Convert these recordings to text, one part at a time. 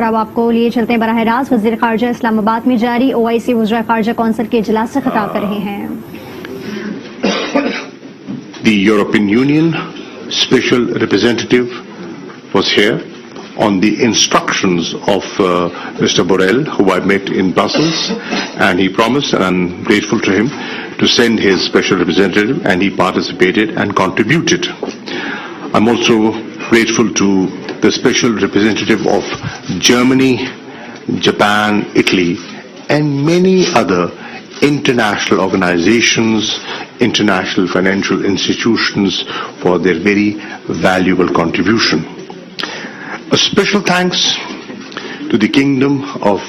अब आपको लिए चलते हैं बराह रास्त वज़ीर ख़ारजा इस्लामाबाद में जारी OIC वज़ीर ख़ारजा कौंसिल के इजलास से खिताब कर रहे हैं। The European Union special representative was here on the instructions of Mr. Borrell, who I met in Brussels, and he promised, and I'm grateful to him, to send his special representative, and he participated and contributed. I'm also grateful to the special representative of Germany, Japan, Italy, and many other international organizations, international financial institutions for their very valuable contribution. A special thanks to the Kingdom of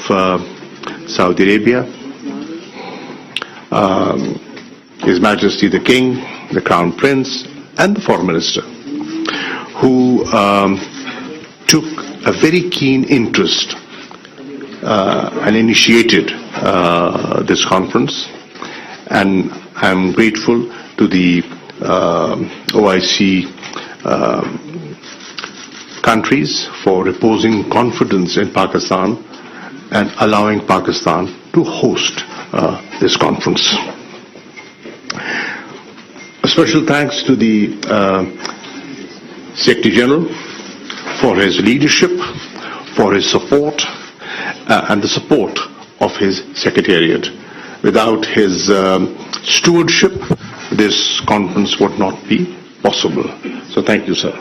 Saudi Arabia, His Majesty the King, the Crown Prince, and the Foreign Minister, who took a very keen interest and initiated this conference. And I'm grateful to the OIC countries for reposing confidence in Pakistan and allowing Pakistan to host this conference. A special thanks to the Secretary General for his leadership, for his support, and the support of his Secretariat. Without his stewardship, this conference would not be possible. So thank you, sir.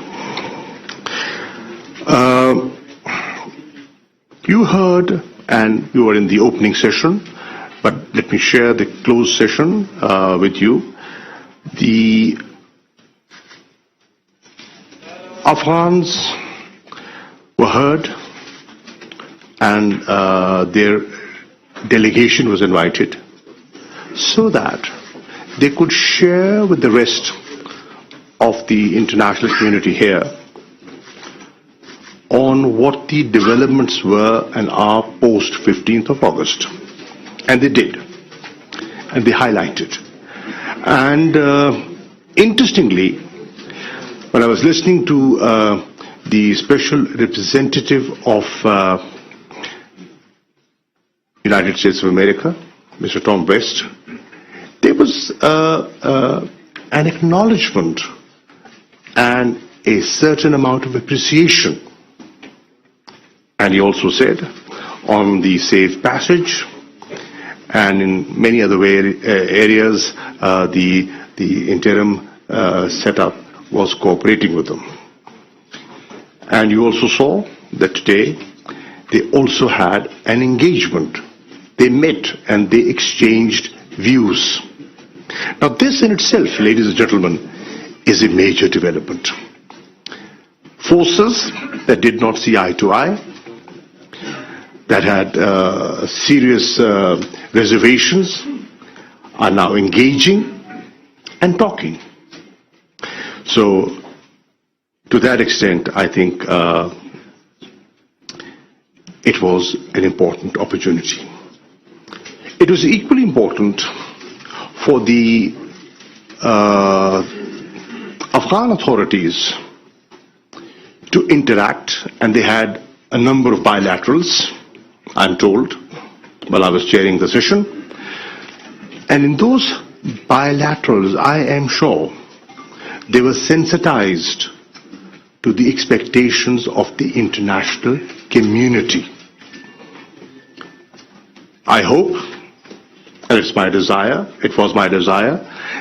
You heard, and you were in the opening session, but let me share the closed session with you. The Afghans were heard, and their delegation was invited so that they could share with the rest of the international community here on what the developments were and are post 15th of August. And they did. And they highlighted. And interestingly, when I was listening to the special representative of United States of America, Mr. Tom West, there was an acknowledgement and a certain amount of appreciation. And he also said on the safe passage and in many other areas, the interim setup was cooperating with them. And you also saw that today they also had an engagement. They met and they exchanged views. Now this in itself, ladies and gentlemen, is a major development. Forces that did not see eye to eye, that had serious reservations, are now engaging and talking. So to that extent, I think it was an important opportunity. It was equally important for the Afghan authorities to interact, and they had a number of bilaterals, I'm told, while I was chairing the session. And in those bilaterals, I am sure they were sensitized to the expectations of the international community. I hope, and it's my desire, it was my desire,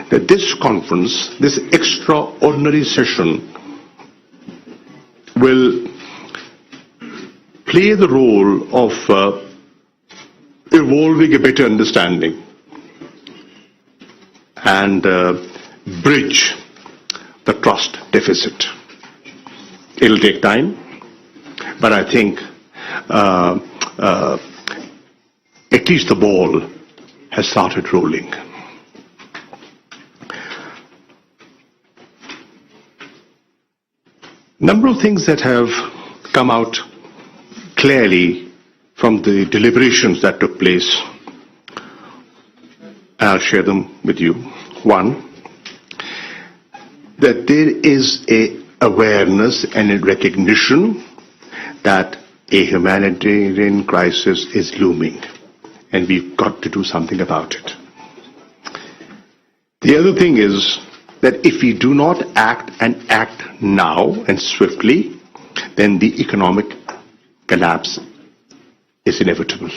that this conference, this extraordinary session, will play the role of evolving a better understanding and bridge the trust deficit. It'll take time, but I think at least the ball has started rolling. Number of things that have come out clearly from the deliberations that took place. I'll share them with you. One, that there is a awareness and a recognition that a humanitarian crisis is looming, and we've got to do something about it. The other thing is that if we do not act and act now and swiftly, then the economic collapse is inevitable.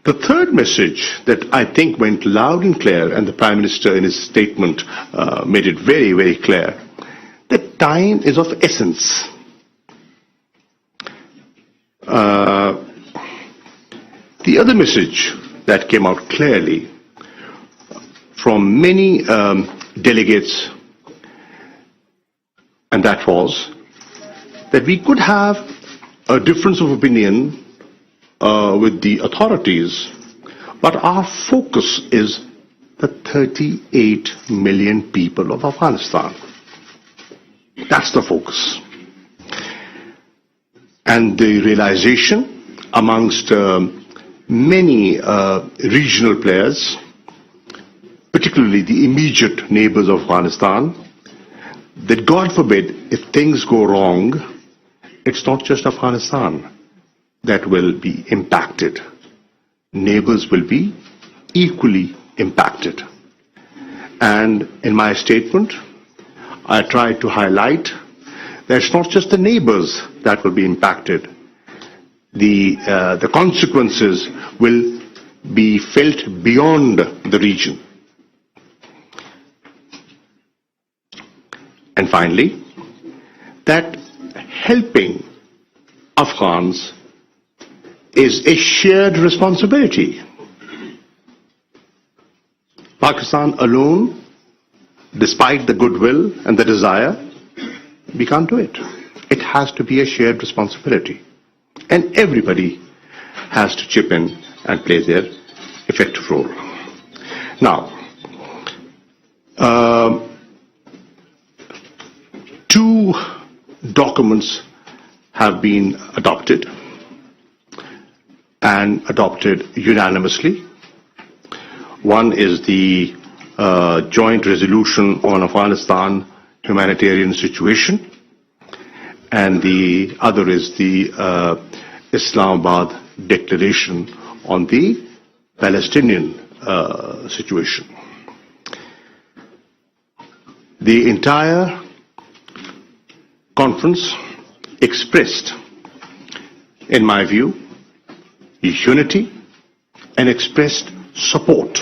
The third message that I think went loud and clear, and the Prime Minister in his statement made it very, very clear, that time is of essence. The other message that came out clearly from many delegates, and that was that we could have a difference of opinion with the authorities, but our focus is the 38 million people of Afghanistan. That's the focus. And the realization amongst many regional players, particularly the immediate neighbors of Afghanistan, that God forbid, if things go wrong, it's not just Afghanistan that will be impacted. Neighbors will be equally impacted. And in my statement, I tried to highlight that it's not just the neighbors that will be impacted. The consequences will be felt beyond the region. And finally, that helping Afghans is a shared responsibility. Pakistan alone, despite the goodwill and the desire, we can't do it. It has to be a shared responsibility. And everybody has to chip in and play their effective role. Now, two documents have been adopted and adopted unanimously. One is the joint resolution on Afghanistan humanitarian situation, and the other is the Islamabad declaration on the Palestinian situation. The entire conference expressed, in my view, unity and expressed support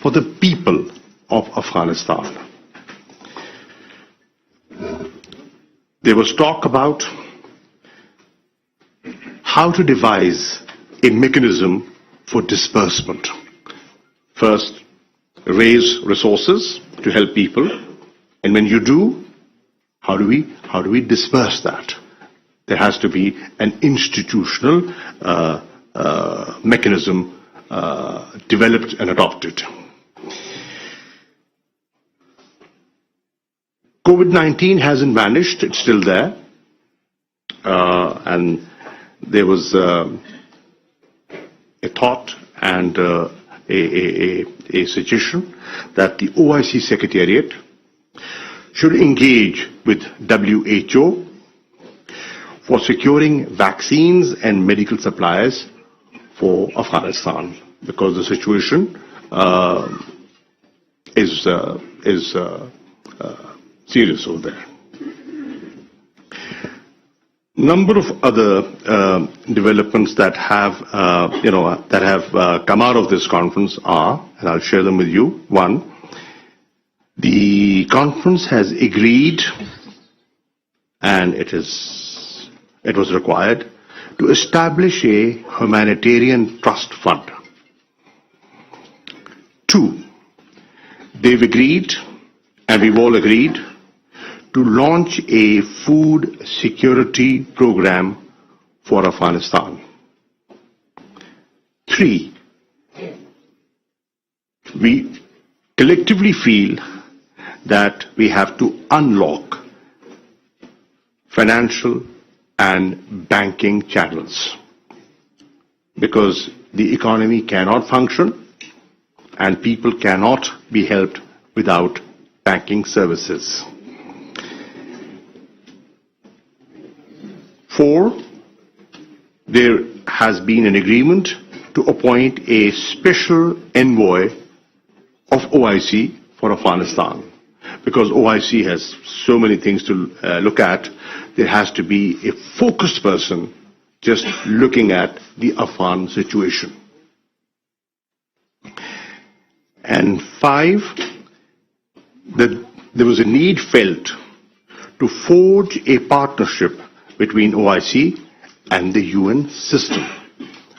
for the people of Afghanistan. There was talk about how to devise a mechanism for disbursement. First, raise resources to help people, and when you do, how do we disperse that? There has to be an institutional mechanism developed and adopted. COVID-19 hasn't vanished, it's still there. And there was a thought and a suggestion that the OIC Secretariat should engage with WHO for securing vaccines and medical supplies for Afghanistan, because the situation is serious over there. Number of other developments that have come out of this conference are, and I'll share them with you. One, the conference has agreed, and it was required, to establish a humanitarian trust fund. Two, they've agreed, and we've all agreed, to launch a food security program for Afghanistan. Three, we collectively feel that we have to unlock financial and banking channels, because the economy cannot function and people cannot be helped without banking services. 4, there has been an agreement to appoint a special envoy of OIC for Afghanistan. Because OIC has so many things to look at, there has to be a focused person just looking at the Afghan situation. And 5, there was a need felt to forge a partnership between OIC and the UN system.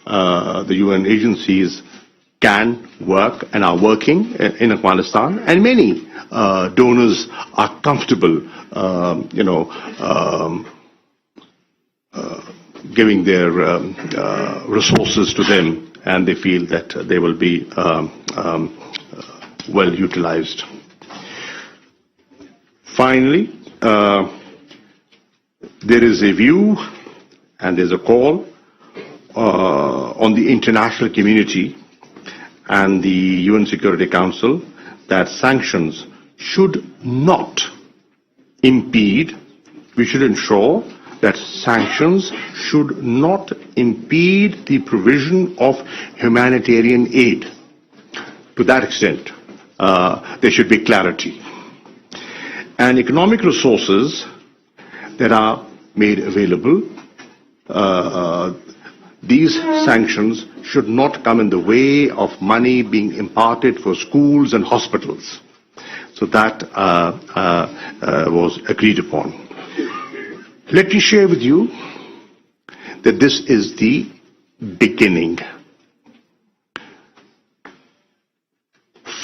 The UN agencies can work and are working in Afghanistan, and many donors are comfortable, giving their resources to them, and they feel that they will be well utilized. Finally, there is a view and there's a call on the international community and the UN Security Council that sanctions should not impede, we should ensure that sanctions should not impede the provision of humanitarian aid. To that extent, there should be clarity. And economic resources that are made available, these sanctions should not come in the way of money being imparted for schools and hospitals. So that was agreed upon. Let me share with you that this is the beginning.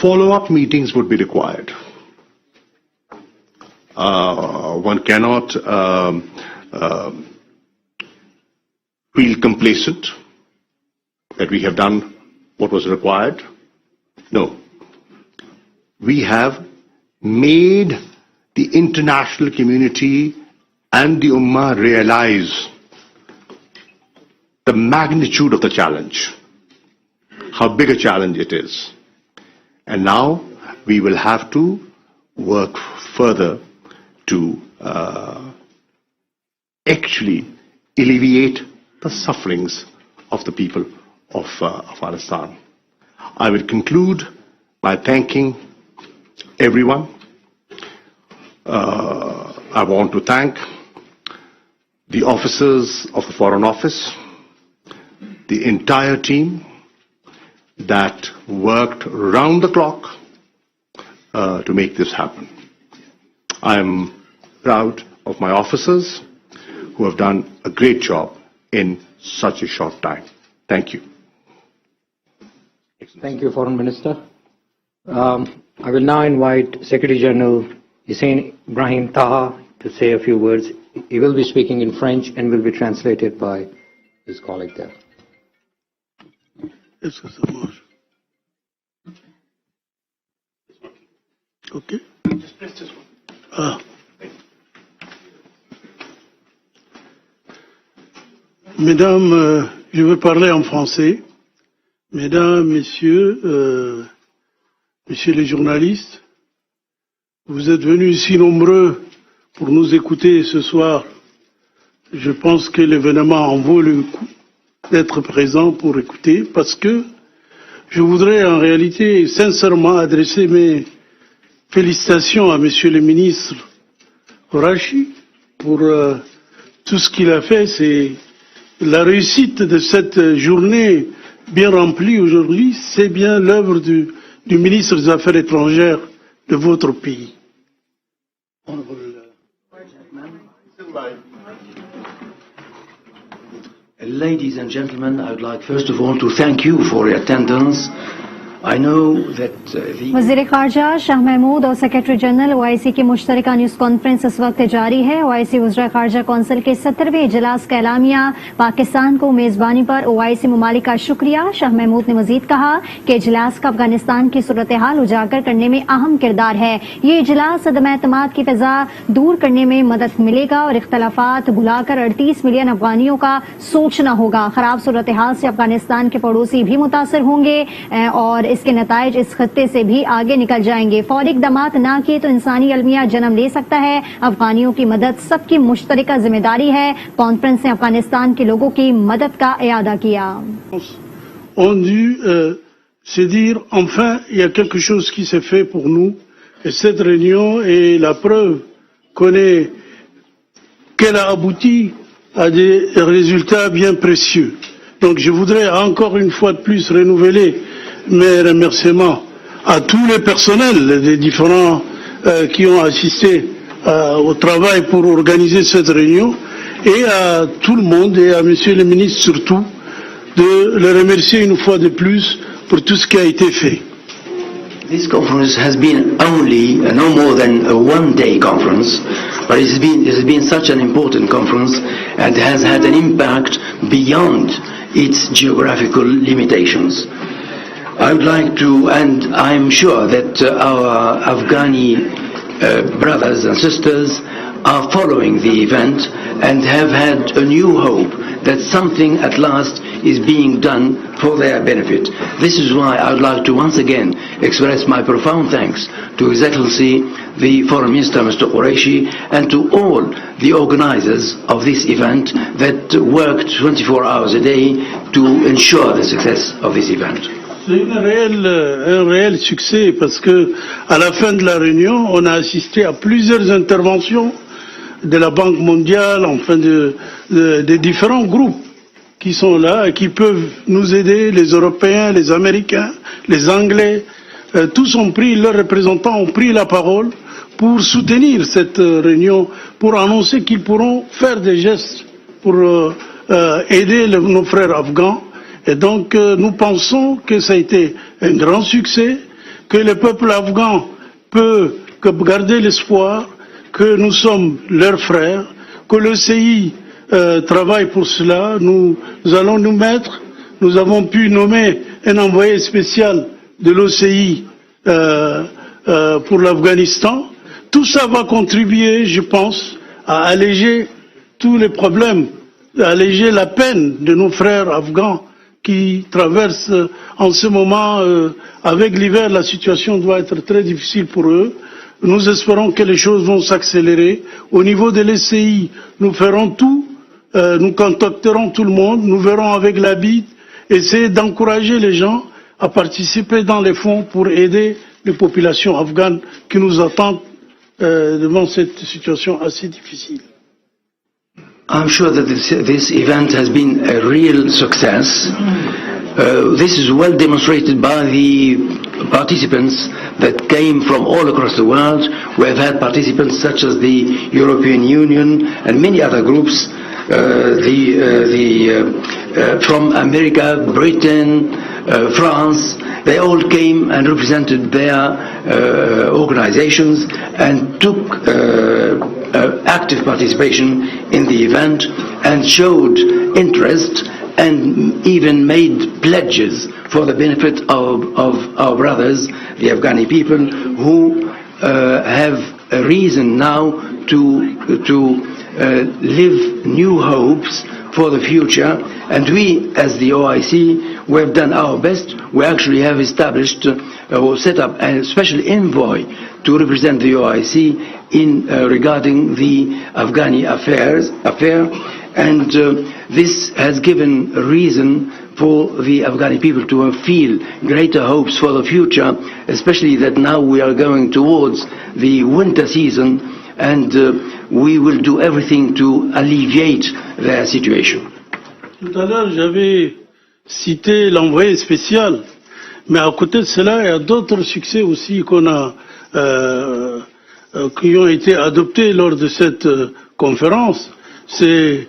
Follow-up meetings would be required. One cannot feel complacent that we have done what was required. No. We have made the international community and the Ummah realize the magnitude of the challenge, how big a challenge it is. And now we will have to work further to actually alleviate the sufferings of the people of Afghanistan. I will conclude by thanking everyone. I want to thank the officers of the Foreign Office, the entire team that worked round the clock to make this happen. I am proud of my officers who have done a great job in such a short time. Thank you. Thank you, Foreign Minister. I will now invite Secretary General Ibrahim to say a few words. He will be speaking in French and will be translated by his colleague there. Est-ce que ça marche? OK. Just press this one. Ah. Mesdames, je vais parler en français. Mesdames, messieurs, messieurs les journalistes, vous êtes venus ici nombreux pour nous écouter ce soir. Je pense que l'événement en vaut le coup d'être présent pour écouter, parce que je voudrais en réalité sincèrement adresser mes félicitations à Monsieur le ministre Qureshi pour tout ce qu'il a fait. C'est la réussite de cette journée bien remplie aujourd'hui, c'est bien l'œuvre du ministre des Affaires étrangères de votre pays. Ladies and gentlemen, I would like first of all to thank you for your attendance. I know that वज़ीर ख़ारजा शाह महमूद और secretary general OIC की मुश्तरका news conference इस वक्त जारी है। OIC वज़ीर ख़ारजा council के 17वें इजलास का एलामिया पाकिस्तान को मेज़बानी पर OIC ममालिक का शुक्रिया। शाह महमूद ने मजीद कहा कि इजलास का अफगानिस्तान की सूरत हाल उजागर करने में अहम किरदार है। ये इजलास अदम एतमाद की फ़िज़ा दूर करने में मदद मिलेगा और इख्तलाफात भुलाकर 38 मिलियन अफगानियों का सोचना होगा। खराब सूरत हाल से अफगानिस्तान के पड़ोसी भी मुतासर होंगे और इसके नताइज इस खत्ते से भी आगे निकल जाएंगे। फौरी इक़दामात ना किए तो इंसानी अलमिया जन्म ले सकता है। अफगानियों की मदद सबकी मुश्तरका जिम्मेदारी है। कॉन्फ्रेंस ने अफगानिस्तान के लोगों की मदद का इयादा किया। On dû se dire enfin il y a quelque chose qui s'est fait pour nous et cette réunion est la preuve qu'elle a abouti à des résultats bien précieux. Donc je voudrais encore une fois de plus renouveler mes remerciements à tous les personnels des différents qui ont assisté au travail pour organiser cette réunion et à tout le monde et à monsieur le ministre surtout de le remercier une fois de plus pour tout ce qui a été fait. This conference has been only no more than a one-day conference, but it has been such an important conference and has had an impact beyond its geographical limitations. I would like to, and I'm sure that our Afghani brothers and sisters are following the event and have had a new hope that something at last is being done for their benefit. This is why I would like to once again express my profound thanks to His Excellency the Foreign Minister Mr. Qureshi and to all the organizers of this event that worked 24 hours a day to ensure the success of this event. C'est un réel succès parce que à la fin de la réunion, on a assisté à plusieurs interventions de la Banque mondiale, enfin des différents groupes qui sont là et qui peuvent nous aider, les Européens, les Américains, les Anglais, tous ont pris, leurs représentants ont pris la parole pour soutenir cette réunion, pour annoncer qu'ils pourront faire des gestes pour aider nos frères afghans. Et donc nous pensons que ça a été un grand succès, que le peuple afghan peut garder l'espoir que nous sommes leurs frères, que l'OCI travaille pour cela. Nous allons nous avons pu nommer un envoyé spécial de l'OCI pour l'Afghanistan. Tout ça va contribuer, je pense, à alléger tous les problèmes, à alléger la peine de nos frères afghans qui traversent en ce moment, avec l'hiver, la situation doit être très difficile pour eux. Nous espérons que les choses vont s'accélérer. Au niveau de l'ECI, nous ferons tout, nous contacterons tout le monde, nous verrons avec la BID, essayer d'encourager les gens à participer dans les fonds pour aider les populations afghanes qui nous attendent devant cette situation assez difficile. I'm sure that this event has been a real success. This is well demonstrated by the participants that came from all across the world. We have had participants such as the European Union and many other groups, from America, Britain, France. They all came and represented their organizations and took active participation in the event and showed interest and even made pledges for the benefit of our brothers, the Afghani people, who have a reason now to live new hopes for the future. And we, as the OIC, we have done our best. We actually have established or set up a special envoy to represent the OIC in regarding the Afghani affair, and this has given a reason for the Afghani people to feel greater hopes for the future, especially that now we are going towards the winter season, and we will do everything to alleviate their situation. Tout à l'heure, j'avais cité l'envoyé spécial, mais à côté de cela, il y a d'autres succès aussi qui ont été adoptés lors de cette conférence. C'est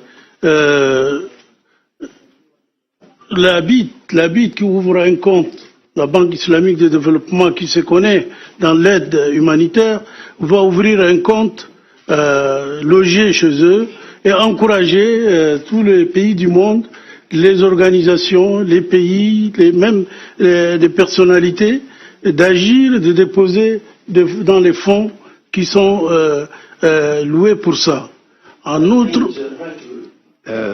la BID qui ouvre un compte, la Banque islamique de développement qui se connaît dans l'aide humanitaire, va ouvrir un compte logé chez eux et encourager tous les pays du monde, les organisations, les pays, même les personnalités, d'agir, de déposer dans les fonds qui sont loués pour ça. En outre,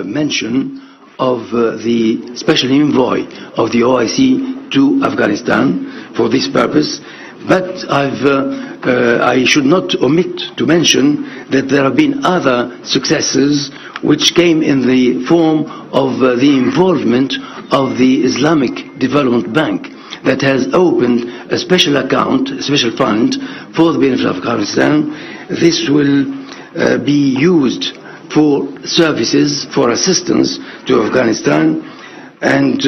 mention of the special envoy of the OIC to Afghanistan for this purpose. But I should not omit to mention that there have been other successes which came in the form of the involvement of the Islamic Development Bank that has opened a special account, a special fund for the benefit of Afghanistan. This will be used for services, for assistance to Afghanistan, and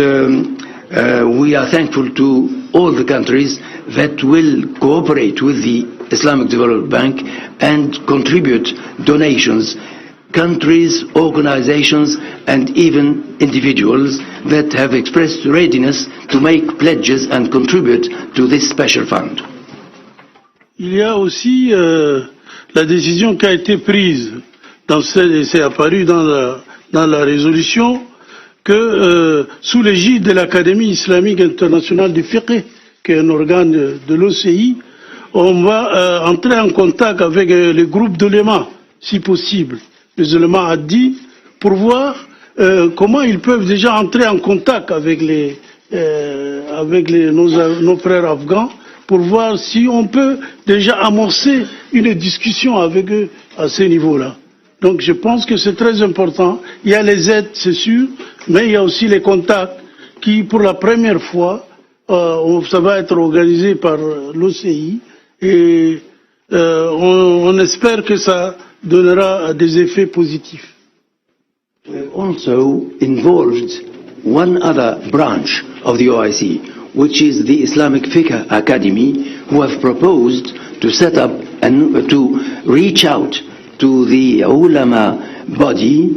we are thankful to all the countries that will cooperate with the Islamic Development Bank and contribute donations, countries, organizations, and even individuals that have expressed readiness to make pledges and contribute to this special fund. Il y a aussi la décision qui a été prise, c'est apparu dans la résolution, que sous l'égide de l'Académie islamique internationale du fiqh, qui est un organe de l'OCI, on va entrer en contact avec les groupes d'uléma, si possible, les uléma hadith, pour voir comment ils peuvent déjà entrer en contact avec nos frères afghans, pour voir si on peut déjà amorcer une discussion avec eux à ce niveau-là. Donc je pense que c'est très important. Il y a les aides, c'est sûr, mais il y a aussi les contacts qui, pour la première fois, ça va être organisé par l'OCI et on espère que ça donnera des effets positifs. We have also involved one other branch of the OIC, which is the Islamic Fiqh Academy, who have proposed to set up and to reach out to the ulama body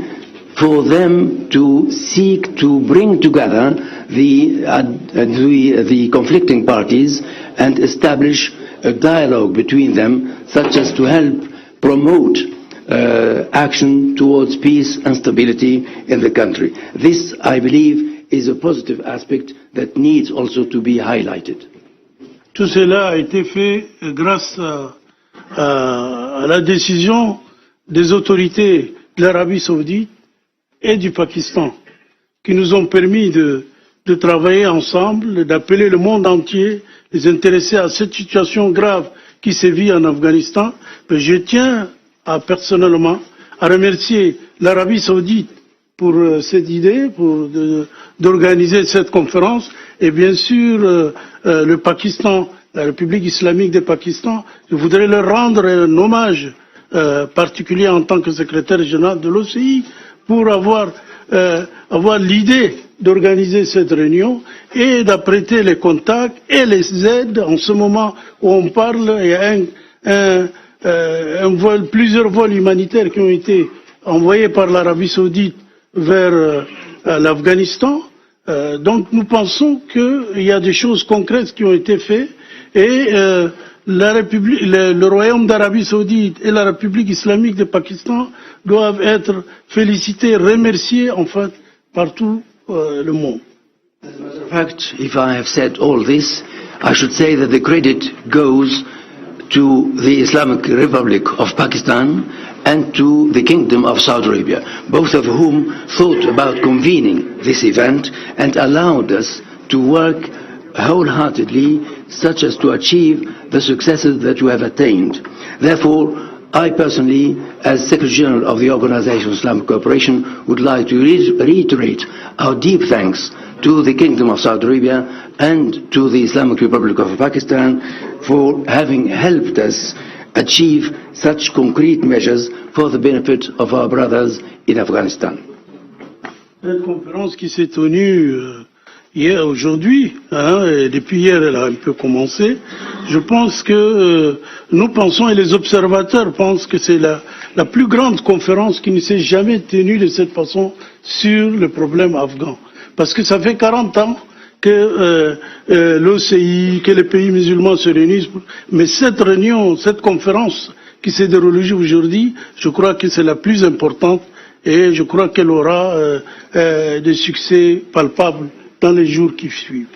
for them to seek to bring together the conflicting parties and establish a dialogue between them, such as to help promote action towards peace and stability in the country. This, I believe, is a positive aspect that needs also to be highlighted. Tout cela a été fait grâce à la décision des autorités de l'Arabie Saoudite et du Pakistan, qui nous ont permis de travailler ensemble, d'appeler le monde entier, les intéresser à cette situation grave qui sévit en Afghanistan. Mais je tiens personnellement à remercier l'Arabie Saoudite pour cette idée, d'organiser cette conférence, et bien sûr le Pakistan, la République islamique du Pakistan. Je voudrais leur rendre un hommage particulier en tant que secrétaire général de l'OCI pour avoir l'idée d'organiser cette réunion et d'apprêter les contacts et les aides. En ce moment où on parle, il y a plusieurs vols humanitaires qui ont été envoyés par l'Arabie Saoudite vers l'Afghanistan. Donc nous pensons qu'il y a des choses concrètes qui ont été faites et le Royaume d'Arabie Saoudite et la République islamique du Pakistan doivent être félicités, remerciés en fait par tout le monde. As a matter of fact, if I have said all this, I should say that the credit goes to the Islamic Republic of Pakistan and to the Kingdom of Saudi Arabia, both of whom thought about convening this event and allowed us to work wholeheartedly such as to achieve the successes that we have attained. Therefore, I personally, as Secretary General of the Organization of Islamic Cooperation, would like to reiterate our deep thanks to the Kingdom of Saudi Arabia and to the Islamic Republic of Pakistan for having helped us achieve such concrete measures for the benefit of our brothers in Afghanistan. Cette conférence qui s'est tenue hier, aujourd'hui, et depuis hier elle a un peu commencé, je pense que nous pensons et les observateurs pensent que c'est la plus grande conférence qui ne s'est jamais tenue de cette façon sur le problème afghan. Parce que ça fait 40 ans que l'OCI, que les pays musulmans se réunissent, mais cette réunion, cette conférence qui s'est déroulée aujourd'hui, je crois que c'est la plus importante et je crois qu'elle aura des succès palpables dans les jours qui suivent.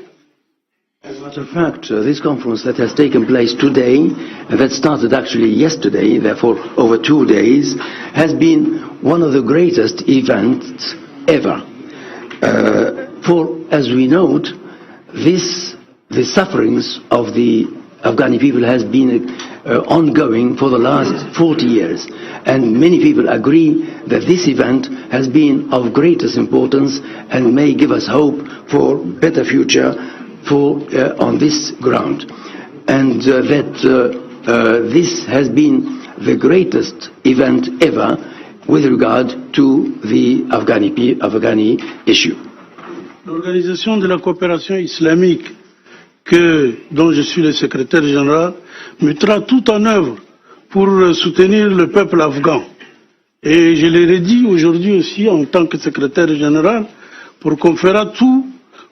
As a matter of fact, this conference that has taken place today, and that started actually yesterday, therefore over 2 days, has been one of the greatest events ever. For, as we note, the sufferings of the Afghani people has been ongoing for the last 40 years. And many people agree that this event has been of greatest importance and may give us hope for better future on this ground. And that this has been the greatest event ever with regard to the Afghani issue. L'Organisation de la coopération islamique, dont je suis le secrétaire général, mettra tout en œuvre pour soutenir le peuple afghan. Et je l'ai dit aujourd'hui aussi en tant que secrétaire général, pour qu'on fera tout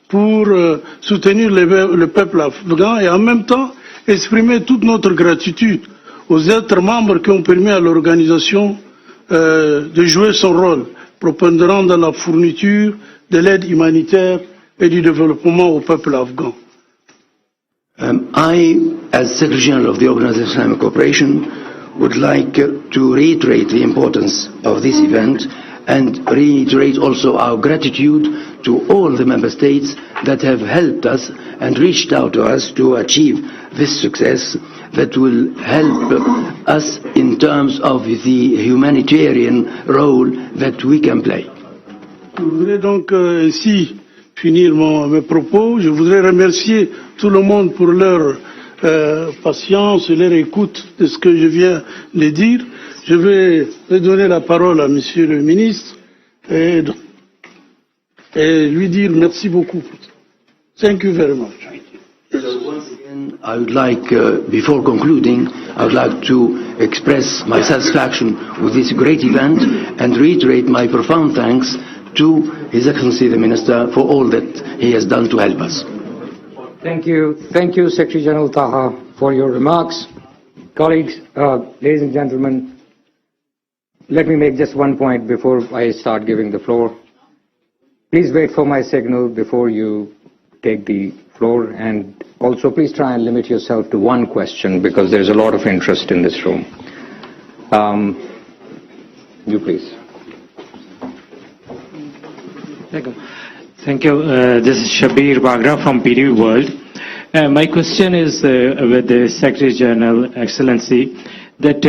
pour soutenir le peuple afghan et en même temps exprimer toute notre gratitude aux êtres membres qui ont permis à l'organisation de jouer son rôle prépondérant dans la fourniture de l'aide humanitaire et du développement au peuple afghan. I, as Secretary General of the Organization of Islamic Cooperation, would like to reiterate the importance of this event and reiterate also our gratitude to all the member states that have helped us and reached out to us to achieve this success that will help us in terms of the humanitarian role that we can play. Je voudrais donc ainsi finir mes propos. Je voudrais remercier tout le monde pour leur patience et leur écoute de ce que je viens de dire. Je vais redonner la parole à Monsieur le ministre et lui dire merci beaucoup. Thank you very much. So once again, I would like, before concluding, I would like to express my satisfaction with this great event and reiterate my profound thanks to His Excellency the Minister for all that he has done to help us. Thank you, Secretary General Taha, for your remarks. Colleagues, ladies and gentlemen, let me make just one point before I start giving the floor. Please wait for my signal before you take the floor, and also please try and limit yourself to one question because there's a lot of interest in this room. You please. Thank you. This is Shabir Bagra from PTV World. My question is with the Secretary General, Excellency, that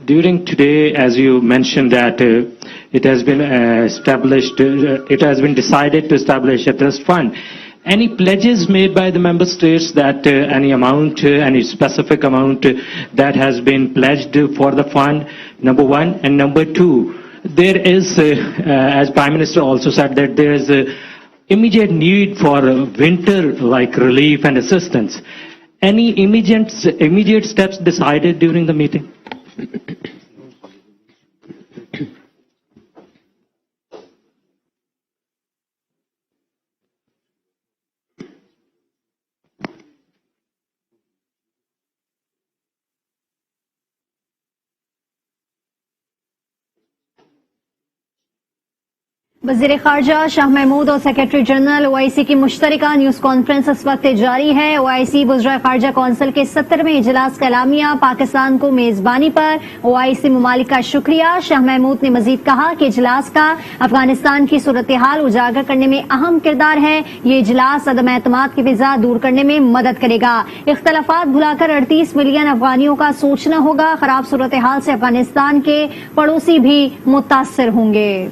during today, as you mentioned, that it has been decided to establish a trust fund. Any pledges made by the member states that any amount, any specific amount that has been pledged for the fund, number one, and number two, there is, as Prime Minister also said, that there is immediate need for winter-like relief and assistance. Any immediate steps decided during the meeting? वज़ीर ख़ारजा शाह महमूद और secretary general OIC की मुश्तरका news conference इस वक्त जारी है। OIC वज़ीर ख़ारजा council के 70वें इजलास का एलामिया पाकिस्तान को मेज़बानी पर OIC ममालिक का शुक्रिया। शाह महमूद ने मजीद कहा कि इजलास का अफगानिस्तान की सूरत हाल उजागर करने में अहम किरदार है। ये इजलास अदम एतमाद की फिजा दूर करने में मदद करेगा। इख्तलाफात भुलाकर 38 मिलियन अफगानियों का सोचना होगा। खराब सूरत हाल से अफगानिस्तान के पड़ोसी भी मुतासर होंगे।